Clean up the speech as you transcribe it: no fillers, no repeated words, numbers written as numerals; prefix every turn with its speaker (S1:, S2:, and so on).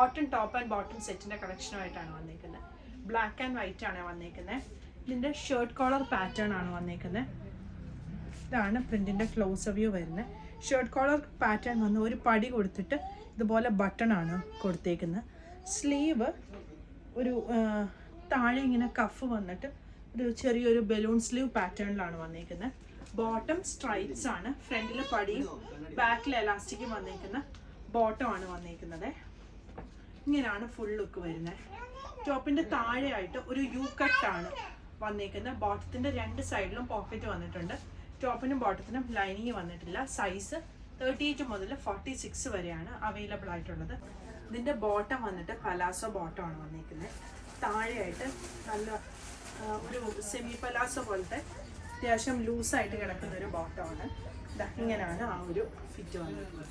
S1: Cotton top and bottom സെറ്റിന്റെ കളക്ഷനുമായിട്ടാണ് വന്നിരിക്കുന്നത്. Black and white ആണ് വന്നിരിക്കുന്നത്. ഇതിന്റെ ഷർട്ട് കോളർ പാറ്റേൺ ആണ് വന്നിരിക്കുന്നത്. ഇതാണ് പ്രിന്റിന്റെ ക്ലോസ് വ്യൂ വരുന്നത്. ഷർട്ട് കോളർ പാറ്റേൺ വന്ന് ഒരു പടി കൊടുത്തിട്ട് ഇതുപോലെ ബട്ടൺ ആണ് കൊടുത്തേക്കുന്നത്. സ്ലീവ് ഒരു താഴെ ഇങ്ങനെ കഫ് വന്നിട്ട് ഒരു ചെറിയൊരു ബലൂൺ സ്ലീവ് പാറ്റേണിലാണ് വന്നിരിക്കുന്നത്. ബോട്ടം സ്ട്രൈപ്സ് ആണ്. ഫ്രണ്ടിൽ പടിയും ബാക്കിൽ എലാസ്റ്റിക്കും വന്നിരിക്കുന്ന ബോട്ടം ആണ് വന്നിരിക്കുന്നത്. ഇങ്ങനെയാണ് ഫുൾ ലുക്ക് വരുന്നത്. ടോപ്പിന്റെ താഴെയായിട്ട് ഒരു യു കട്ടാണ് വന്നിരിക്കുന്നത്. ബോട്ടത്തിന്റെ രണ്ട് സൈഡിലും പോക്കറ്റ് വന്നിട്ടുണ്ട്. ടോപ്പിനും ബോട്ടത്തിനും ലൈനിങ് വന്നിട്ടില്ല. സൈസ് 38 മുതൽ 46 വരെയാണ് അവൈലബിൾ ആയിട്ടുള്ളത്. ഇതിന്റെ ബോട്ടം വന്നിട്ട് പലാസോ ബോട്ടം ആണ് വന്നിരിക്കുന്നത്. താഴെയായിട്ട് നല്ല ഒരു സെമി പലാസോ പോലത്തെ അത്യാവശ്യം ലൂസായിട്ട് കിടക്കുന്ന ഒരു ബോട്ടമാണ്. ഇങ്ങനെയാണ് ആ ഒരു ഫിറ്റ് വന്നിട്ടുള്ളത്.